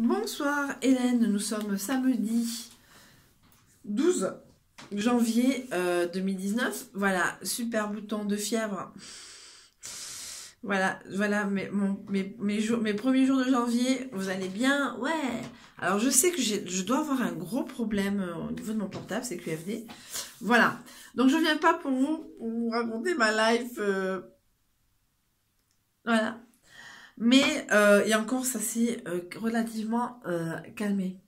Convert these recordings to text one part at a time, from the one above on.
Bonsoir Hélène, nous sommes samedi 12 janvier 2019. Voilà, super bouton de fièvre. Voilà mes premiers jours de janvier. Vous allez bien? Ouais. Alors je sais que je dois avoir un gros problème au niveau de mon portable, c'est QFD. Voilà. Donc je viens pas pour vous raconter ma life. Voilà. Mais et encore, ça s'est relativement calmé.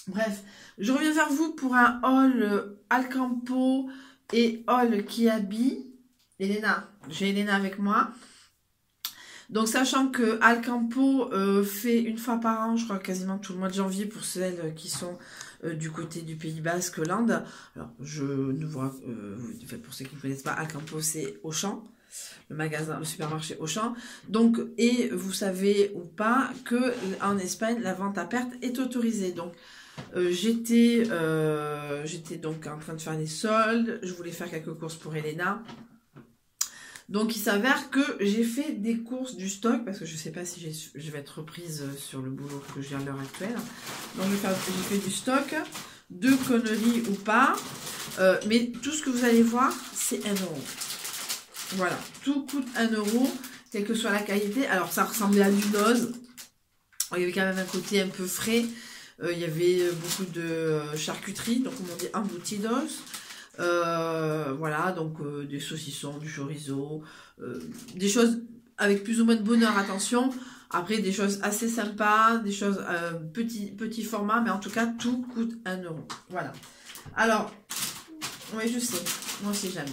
Bref, je reviens vers vous pour un haul Alcampo et haul Kiabi. Elena, j'ai Elena avec moi. Donc, sachant que Alcampo fait une fois par an, je crois quasiment tout le mois de janvier pour celles qui sont du côté du Pays Basque, Land. Alors, je ne vois, pour ceux qui ne connaissent pas, Alcampo, c'est Auchan. Le magasin, le supermarché Auchan. Donc, et vous savez ou pas que en Espagne, la vente à perte est autorisée. Donc, j'étais donc en train de faire des soldes. Je voulais faire quelques courses pour Elena. Donc, il s'avère que j'ai fait des courses du stock parce que je ne sais pas si je vais être reprise sur le boulot que j'ai à l'heure actuelle. Donc, j'ai fait du stock, de conneries ou pas. Mais tout ce que vous allez voir, c'est 1 €. Voilà, tout coûte 1 €, quelle que soit la qualité. Alors, ça ressemblait à du Noz. Il y avait quand même un côté un peu frais. Il y avait beaucoup de charcuterie, donc comme on dit embutidos. Voilà, donc des saucissons, du chorizo, des choses avec plus ou moins de bonheur, attention. Après, des choses assez sympas, des choses petit format, mais en tout cas, tout coûte 1 €. Voilà. Alors, oui, je sais, moi aussi j'aime.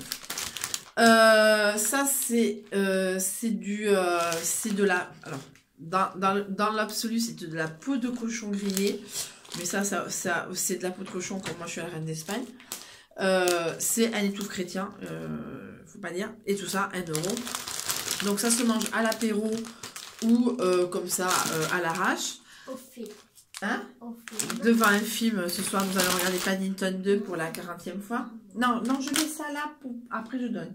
Ça c'est de la, alors dans l'absolu c'est de la peau de cochon grillée, mais ça c'est de la peau de cochon comme moi je suis la reine d'Espagne. C'est un étouffe chrétien, faut pas dire, et tout ça 1 €. Donc ça se mange à l'apéro ou comme ça à l'arrache. Au fait. Hein? Devant un film, ce soir nous allons regarder Paddington 2 pour la 40e fois. Non, je mets ça là, après je donne.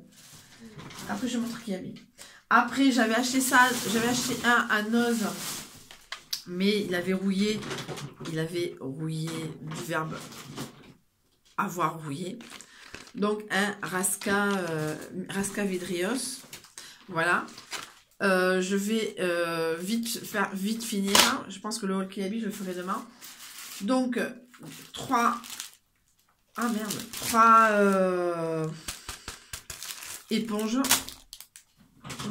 Après je montre qui a mis. Après j'avais acheté un à Noz, mais il avait rouillé du verbe avoir rouillé. Donc un Rasca Vidrios. Voilà. Je vais vite finir. Je pense que le haul Kiabi, je le ferai demain. Donc, 3 éponges.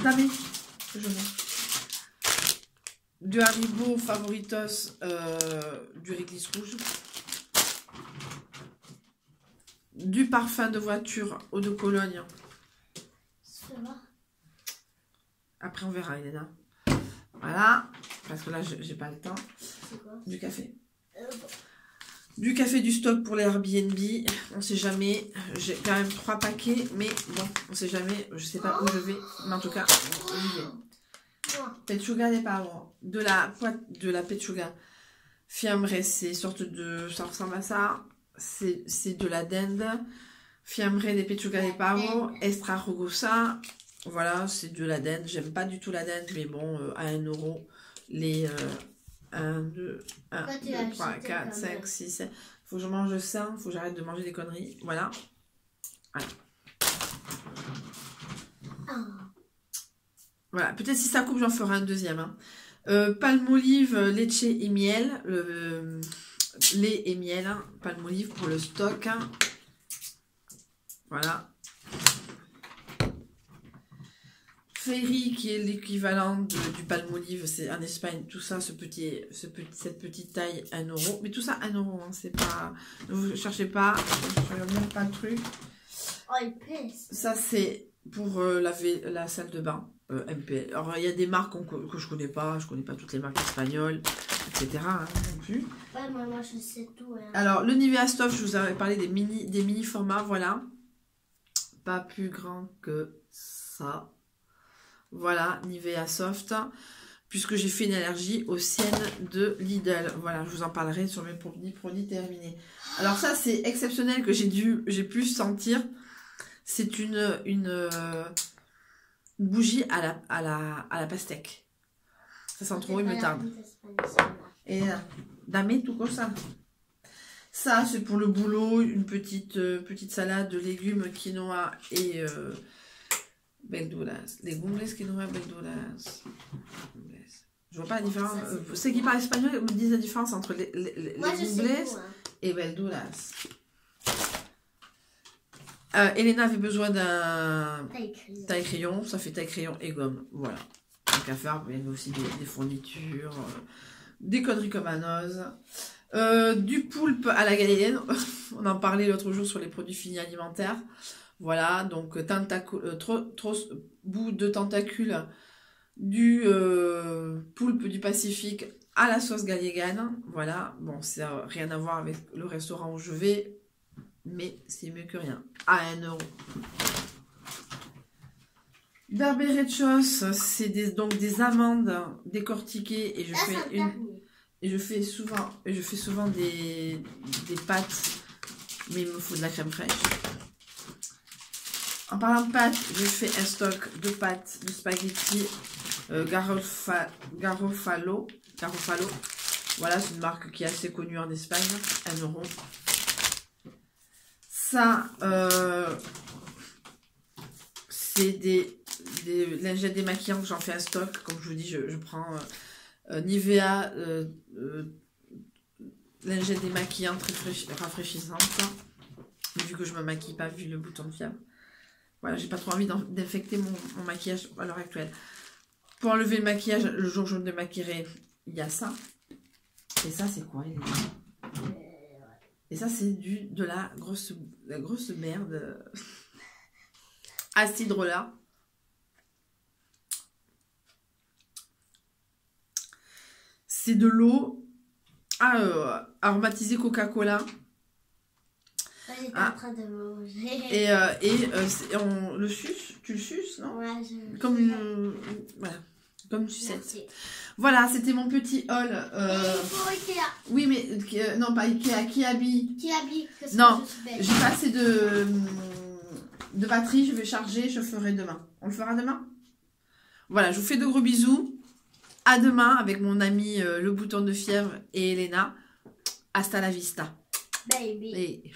Damé, que je mets. Du Haribo Favoritos, du réglisse rouge. Du parfum de voiture eau de Cologne. Après, on verra, Elena. Voilà. Parce que là, j'ai pas le temps. Du café. Du café du stock pour les Airbnb. On sait jamais. J'ai quand même 3 paquets. Mais bon, on sait jamais. Je sais pas où je vais. Mais en tout cas, j'y vais. Pechuga des pavons. De la pechuga. Fiambre, c'est sorte de... Ça ressemble à ça. C'est de la dinde. Fiambre des pechuga des pavos. Extra rugosa. Voilà, c'est de la dinde. J'aime pas du tout la dinde, mais bon, à 1 €, les 1, 2, 3, 4, 5, 6, 7. Faut que je mange ça, faut que j'arrête de manger des conneries. Voilà. Voilà, peut-être si ça coupe, j'en ferai un deuxième. Hein. Palmolive, leche et miel. Lait et miel, hein. Palmolive pour le stock. Hein. Voilà. Ferry qui est l'équivalent du Palmolive, c'est en Espagne, tout ça, cette petite taille 1 €, mais tout ça 1 €, hein, c'est pas, ne vous cherchez pas, je ne regarde même pas le truc. Ça c'est pour laver la salle de bain, MPL. Alors il y a des marques que je connais pas toutes les marques espagnoles, etc. Hein, non plus. Ouais, moi je sais tout. Hein. Alors le Nivea Stuff, je vous avais parlé des mini formats, voilà, pas plus grand que ça. Voilà, Nivea Soft, puisque j'ai fait une allergie aux siennes de Lidl. Voilà, je vous en parlerai sur mes produits terminés. Alors ça, c'est exceptionnel que j'ai pu sentir. C'est une bougie à la pastèque. Ça sent trop, il me tarde. Et damé tout comme ça. Ça, c'est pour le boulot, une petite salade de légumes, quinoa et verduras. Legumbres, quinoa, verduras. Je vois pas la différence. Ceux qui parlent espagnol me disent la différence entre les legumbres et verduras. Elena avait besoin d'un taille-crayon. Ça fait taille-crayon et gomme. Voilà. Donc à faire, il y avait aussi des fournitures, des conneries comme Anos. Du poulpe à la galérienne. On en parlait l'autre jour sur les produits finis alimentaires. Voilà, donc bout de tentacule du poulpe du Pacifique à la sauce gallegane. Voilà, bon, ça n'a rien à voir avec le restaurant où je vais, mais c'est mieux que rien. À 1 €. Berberechos, c'est donc des amandes décortiquées et je fais souvent des pâtes, mais il me faut de la crème fraîche. En parlant de pâtes, je fais un stock de pâtes de spaghetti Garofalo. Voilà, c'est une marque qui est assez connue en Espagne. 1 €. Ça, c'est des lingettes démaquillantes. J'en fais un stock. Comme je vous dis, je prends Nivea lingettes démaquillantes rafraîchissantes. Vu que je me maquille pas, vu le bouton de fièvre. Voilà, j'ai pas trop envie d'infecter mon maquillage à l'heure actuelle. Pour enlever le maquillage, le jour où je me démaquillerai, il y a ça. Et ça, c'est quoi? Et ça, c'est de la grosse merde. Acide roller. C'est de l'eau aromatisée Coca-Cola. J'étais en train de manger. Et on le suce, tu le suces, non? Ouais, comme une sucette. Merci. Voilà, c'était mon petit haul. Pour Ikea. Oui, mais non, pas Ikea, Kiabi. Kiabi. Non, j'ai pas assez de batterie, je vais charger, je ferai demain. On le fera demain? Voilà, je vous fais de gros bisous. À demain avec mon ami le bouton de fièvre et Elena. Hasta la vista. Baby. Et...